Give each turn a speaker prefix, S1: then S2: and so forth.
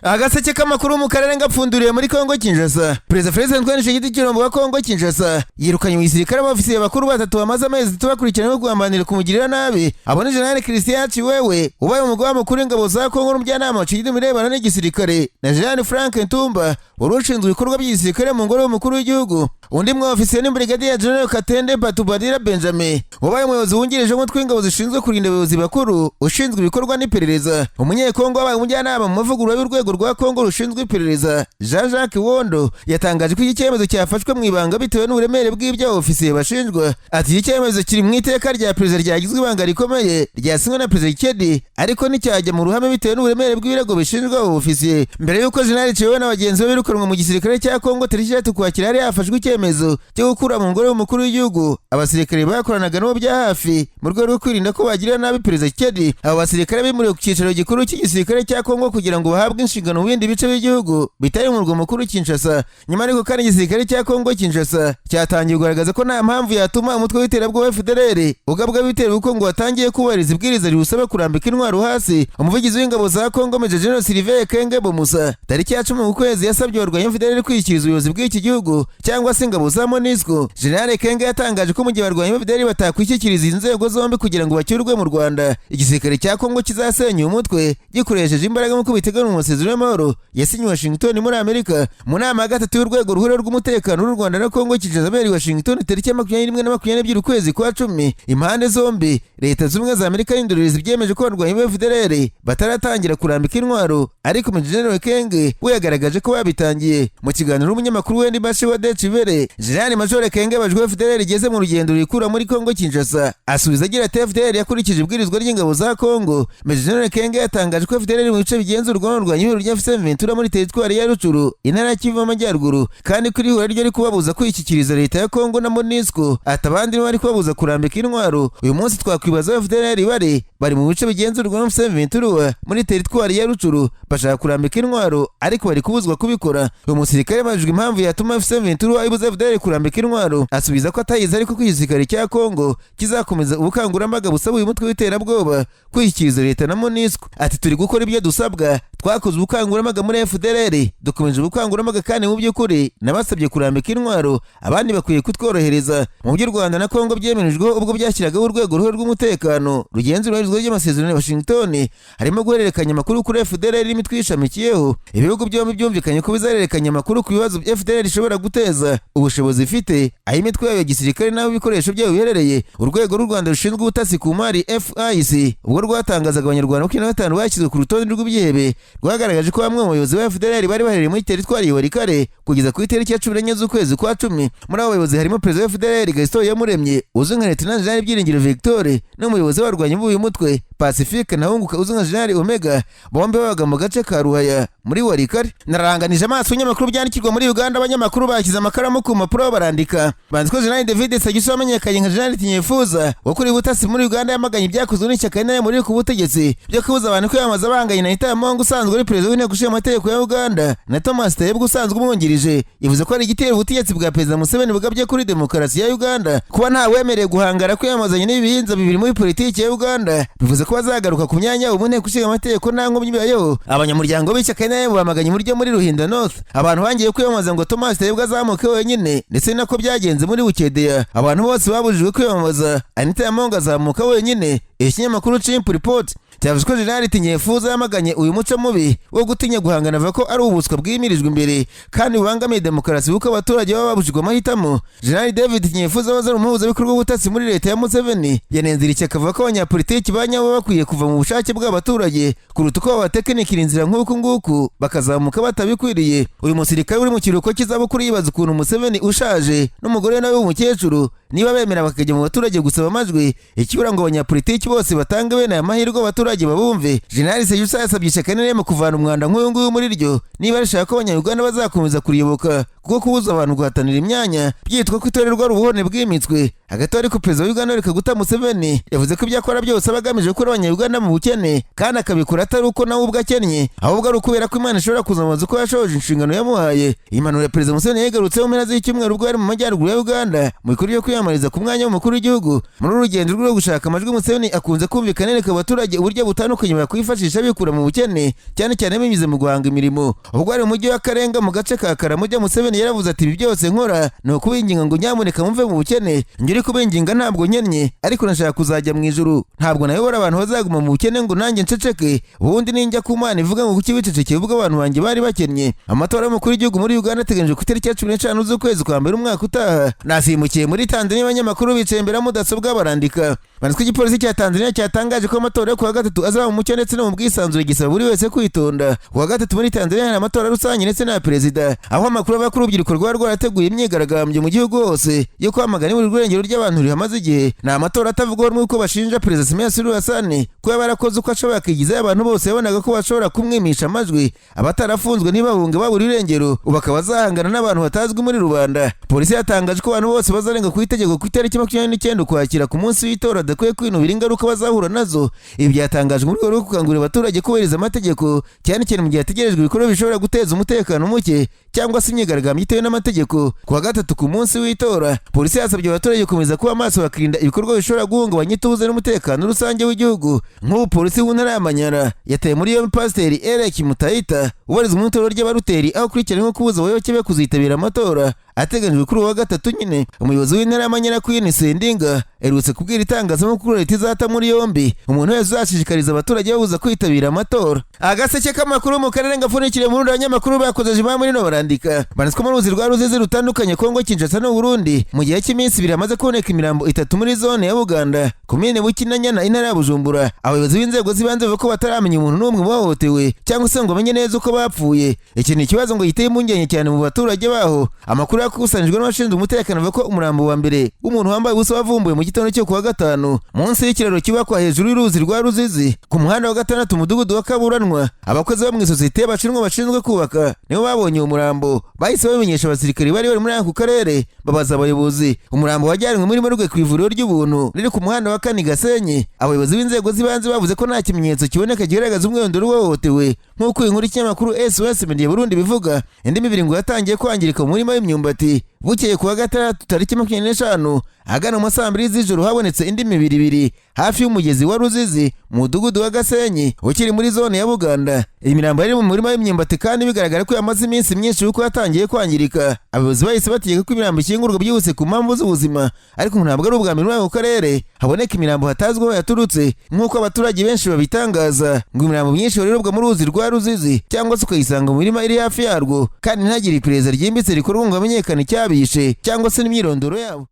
S1: Agaseke k'amakuru mu karere ngapfunduriye muri Kongo Kinshasa. Perezida Antoine Giti Kirombo wa Kongo Kinshasa yirukanye mu gisirikare abofisiye bakuru batatu bamaze amezi tubakurikirana guhambanira kumugirira nabi. Abone General Christian Chiwewe ubaye umugaba mukuru w'ingabo za Kongo n'umujyanama w'ikigidi mirebana n'igisirikare na General Frank Ntumba urushinzwe ibikorwa by'igisirikare mu ngoro y'umukuru w'igihugu. Undi mwofisiye ni Brigadier General Katende Batubadira Benjamin ubaye umuyobozi wungirije w'umutwe w'ingabo zishinzwe kurinda abayobozi bakuru ushinzwe ibikorwa n'iperereza. Umunyekongo wabaye umujyanama mu mavugurura y'urwego rwa Kongo rushinzwe iperereza Jean-Jacques Wondo yatangaje ko iki cyemezo cyafashwe mu ibanga bitewe n'uburemere bw'ibyo ofisiye bashinjwa. Ati iki cyemezo kiri mu iteka rya perezida ryagizwe ibanga rikomeye ryasinywe na Perezida Kedi ariko nticyajya mu ruhame bitewe n'uburemere bw'ibirego bishinjwa ofisiye. Mbere y'uko General Chiwewe n'abagenzi be birukanwa mu gisirikare cya Kongo tariki 3 Ukwakira hari hafashwe icyemezo cyo gukura mu ngoro y'umukuru w'igihugu abasirikare bakoranaga n'abo bya hafi mu rwego rwo kwirinda ko bagirira nabi Perezida Kedi. Abo basirikare bimuriwe ku cyicaro gikuru cy'igisirikare cya Kongo kugira ngo bahabwe inshingano mu bindi bice by'igihugu bitari mu murwa mukuru Kinshasa. Nyuma ariko kandi igisirikare cya Kongo Kinshasa cyatangiye kugaragaza ko nta mpamvu yatuma umutwe w'iterabwoba FDLR ugabwa ibitero kuko ngo watangiye kubahiriza ibwiriza riwusaba kurambika intwaro hasi. Umuvugizi w'ingabo za Kongo Major General Sylvain Kenge Bomusa tariki ya 10 ukwezi yasabye abarwanyi FDLR kwishyikiriza ubuyobozi bw'iki gihugu cyangwa se ingabo za MONUSCO. General Kenge yatangaje ko mu gihe abarwanyi FDLR batakwishyikiriza inzego zombi kugira ngo bacyurwe mu Rwanda, igisirikare cya Kongo kizasenya umutwe gikoresheje imbaraga mu kubiteganya mu masezerano y'amahoro yasinye Washington muri Amerika. Mu nama ya gatatu y'urwego ruhuriro rw'umutekano w'u Rwanda na Kongo Kinshasa beri Washington tariki ya 21 na 22 ukwezi kwa 10, impande zombi leta z'ubumwe za Amerika n'indorerezi byemeje ko abarwanyi FDLR bataratangira kurambika intwaro, ariko mu General Kenge we yagaragaje ko babitangiye. Mu kiganiro n'umunyamakuru we Ndibashe wa Decibere, General Major Kenge bajwe FDLR igeze mu rugendo rikura muri Kongo Kinshasa asubiza agira ati FDLR yakurikije ibwirizwa ry'ingabo za Kongo. Major General Kenge yatangaje ko FDLR mu bice bigenzurwa n'urwanyi rya Ventura muri teritwari ya Rucuru intara ya Kivu y'Amajyaruguru kandi kuri hura ryo rikubabuza kwishyikiriza leta ya Kongo na MONUSCO. Atabandi bari kubabuza kurambika intwaro. Uyu munsi twakwibaza FDLR bari mu bice bigenzurwa na Ventura muri teritwari ya Rucuru bashaka kurambika intwaro ariko bari kubuzwa kubikora. Uyu musirikare majwe impamvu yatuma Ventura ibuza FDLR kurambika intwaro asubiza ko atayize ariko kwishyikiriza cya Kongo kizakomeza ubukangurambaga busaba uyu mutwe w'iterabwoba kwishyikiriza leta na MONUSCO. Ati turi gukora ibyo dusabwa, twakoze ubukangurambaga muri FDLR dukomeje ubukangurambaga kandi mu by'ukuri nabasabye kurambika intwaro abandi bakwiye kutworohereza. Mu by'u Rwanda na Kongo byemenejwe ubwo byashyiragaho urwego ruhuri rw'umutekano rugenzura ry'amasezerano ya Washington harimo guhererekanya amakuru kuri FDLR n'imitwe ishamikiyeho. Ibihugu byombi byumvikanye ko bizahererekanya amakuru ku bibazo FDLR ishobora guteza, ubushobozi ifite, aho imitwe yayo ya gisirikare n'aho ibikoresho byayo biherereye. Urwego rw'u Rwanda rushinzwe ubutasi ku mari FIC ubwo rwatangazaga abanyarwanda ko 25 bashyizwe ku rutonde rw'ibyihebe rwagaragaje ko bamwe mu bayobozi ba FDLR bari baherereye muri teritwari ya Warikare kugeza ku itariki ya 14 z'ukwezi kwa 10. Muri abo bayobozi harimo Perezida wa FDLR Gaston Yamuremye uzwi nka Lieutenant General Byiringiro Victor n'umuyobozi w'abarwanyi b'uyu mutwe Pacifique Nahunguka uzwi nka General Omega, bombi babaga mu gace ka Ruhaya muri Warikare. Naranganije amaso y'amakuru byandikirwa muri Uganda. Abanyamakuru bashyize amakaramu ku mpapuro barandika banditswe General David Sagiso wamenyekanye nka General Tinyefuza wakuriye ubutasi muri Uganda yamaganye ibyakozwe n'ishyaka nayo muri ku butegetsi byo kubuza abantu kwiyamamaza banganye na Ita Mongo usanzwe ari perezida w'inteko ishinga amategeko ya Uganda na Thomas Tayebwe usanzwe umwungirije. Yavuze ko ari igitero ubutegetsi bwa Perezida Museveni bugabye kuri demokarasi ya Uganda kuba nta wemereye guhangara kwiyamamazanya n'ibihinza bibiri muri politiki ya Uganda. Bivuze ko bazagaruka ku myanya mu nteko ishinga amategeko nta nkomyi bibayeho. Abanyamuryango b'ishyaka nayo bamaganye buryo muri Ruhinda North abantu bangiye kwiyamamaza ngo Thomas Tayebwe azamuke wenyine, ndetse nako byagenze muri Bukedeya abantu bose babujijwe kwiyamamaza Anita Mongo azamuka wenyine. Ikinyamakuru Chimp Report cyavuze ko General Tinyefuza yamaganye uyu muco mubi wo gutinya guhangana avuga ko ari ubuswa bwimirijwe imbere kandi bubangamiye demokarasi kuko abaturage baba babujijwe amahitamo. General David Tinyefuza waza ari umuhuzabikorwa w'ubutasi muri leta ya Museveni yanenzira ishyaka avuga ko abanyapolitiki banyabo bakwiye kuva mu bushake bw'abaturage kuruta uko babatekinikira inzira nk'uku nguku bakazamuka batabikwiriye. Uyu musirikare uri mu kiruhuko cy'izabukuru yibaza ukuntu Museveni ushaje n'umugore nawe w'umukecuru niba bemera bakajya mu baturage gusaba amajwi ikibura ngo abanyapolitiki bose batange bene aya mahirwe abaturage babumve. General Sagiso yasabye ishyaka mu kuvana umwanda nk'uyu nguyu muri ryo niba rishaka ko abanyarwanda bazakomeza kuriyoboka kuko kubuza abantu guhatanira imyanya byitwa ko itorerwa ubuhone bw'imitswe. Hagati ariko Perezida wa Uganda Kaguta Museveni yavuze ko ibyo akora byose abagamije gukura abanyarwanda mu bukene kandi akabikora atari uko nawe ubwo akennye ahubwo ari ukubera ko Imana ishobora kuzamuza uko yashoje inshingano yamuhaye. Impanuro ya Perezida Museveni yagarutseho mu mpera z'icyumweru ubwo yari mu majyaruguru ya Uganda mu bikorwa byo kwiyamamariza ku mwanya w'umukuru w'igihugu. Muri urugendo rwo gushaka amajwi, Museveni akunze kumvikana yereka abaturage uburyo butandukanye bakwifashisha bikura mu bukene, cyane cyane binyuze mu guhanga imirimo. Ubwo ari mu mujyi wa Karenga mu gace ka Karamujya, Museveni yaravuze ati ibi byose nkora ni ukubinginga ngo nyamuneka mumve mu bukene, njye uri kubinginga ntabwo nkennye, ariko nashaka kuzajya mu ijuru, ntabwo nayobora abantu bazaguma mu bukene ngo nanjye nceceke, ubundi ninjya ku Mana ivuga ngo kuki wicecekeye ubwo abantu banjye bari bakennye. Amatora y'umukuru w'igihugu muri Uganda ateganyijwe ku itariki ya 15 z'ukwezi kwa mbere umwaka utaha. Nasimukiye muri Tanzania, abanyamakuru bicaye imbere ya mudasobwa barandika. Banditswe igipolisi cya Tanzania cyatangaje ko amatora yo kuwa gatatu azaba mu mucyo ndetse no mu bwisanzure, gisaba buri wese kwitonda. Kuwa gatatu muri Tanzania hari amatora rusange ndetse na perezida, aho amakuru ava ku rubyiruko rwari rwarateguye imyigaragambyo mu gihugu hose yo kwamagana buri rwengero ry'abantu rihamaze igihe. Ni amatora atavugwaho rumwe kuko bashinja Perezida Samia Suluhu Hassan kuba barakoze uko ashoboye akigizayo abantu bose yabonaga ko bashobora kumwimisha amajwi, abatarafunzwe ntibahunge babura irengero, ubu akaba azahangana n'abantu batazwi muri rubanda. Polisi yatangaje ko abantu bose bazarenga ku itegeko ku itariki 29 Ukwakira ku munsi w'itora adakwiye kwinubira ingaruka bazahura nazo. Ibi byatangajwe mu rwego rwo gukangurira abaturage kubahiriza amategeko, cyane cyane mu gihe hategerejwe ibikorwa bishobora guteza umutekano muke cyangwa se imyigaragambyo itewe n'amategeko. Kuwa gatatu ku munsi w'itora, polisi yasabye abaturage gukomeza kuba maso bakirinda ibikorwa bishobora guhungabanya ituze n'umutekano rusange w'igihugu. Nk'ubu polisi mu ntara ya Manyara yataye muri yombi Pasiteri Eric Mutahita ubarizwa mu itorero ry'abaruteri, aho akurikiranyweho kubuza abayoboke be kuzitabira amatora ateganyijwe kuri uwa gatatu nyine. Umuyobozi w'intara ya Manyara Queen Sendinga erutse kubwira itangazamakuru leta izata muri yombi umuntu wese uzashishikariza abaturage babuza kwitabira amatora. Agaseke k'amakuru mu karere ngapfunikire mu rundi abanyamakuru bakoze jima muri no barandika. Banditswe mu ruzi rwa Ruzizi rutandukanye Kongo Kinshasa no Burundi mu gihe cy'iminsi 2 hamaze kuboneka imirambo 3 muri zone ya Buganda, komine Bukinanyana, intara ya Bujumbura. Abayobozi b'inzego zibanze bavuga ko bataramenya umuntu n'umwe wahohotewe cyangwa se ngo bamenye neza uko bapfuye. Iki ni ikibazo ngo giteye impungenge cyane mu baturage baho. Amakuru yakusanijwe n'abashinzwe umutekano avuga ko umurambo wa mbere w'umuntu wambaye ubusa wavumbuwe mu gitondo cyo kuwa gatanu munsi y'ikiraro kibakwa hejuru y'uruzi rwa Ruzizi ku muhanda wa 6 umudugudu wa Kaburanwa. Abakozi bo mu isosiyete y'abashinwa bashinzwe kubaka nibo babonye umurambo, bahise bamenyesha abasirikari bari muri ako karere, babaza abayobozi. Umurambo wajyanwe muri Morgue ku ivuriro ry'ubuntu riri ku muhanda wa Kani Gasenyi. Abayobozi b'inzego zibanze bavuze ko nta kimenyetso kiboneka kigaragaza umwirondoro w'uwahohotewe, nk'uko inkuru y'ikinyamakuru SOS Media Burundi bivuga. Indi mibiri ngo yatangiye kwangirika mu murima w'imyumbati. Bukeye kuwa gatandatu tariki 25 agana mu saa 2 z'ijoro habonetse indi mibiri ibiri hafi y'umugezi wa Ruzizi mu mudugudu wa Gasenyi ukiri muri zone ya Buganda. Iyi mirambo yari mu murima w'imyumbati kandi bigaragara ko yamaze iminsi myinshi uko yatangiye kwangirika. Abayobozi bahise bategeka ko imirambo ishyingurwa byihuse ku mpamvu z'ubuzima, ariko ntabwo ari ubwa mbere muri ako karere haboneka imirambo hatazwi aho yaturutse, nk'uko abaturage benshi babitangaza. Ngo imirambo myinshi yororerwa mu ruzi rwa Ruzizi cyangwa se ukayisanga mu mirima iri hafi yarwo, kandi ntagire iperereza ryimbitse rikorwa ngo hamenyekane icyabishe cyangwa se n'imyirondoro yabo.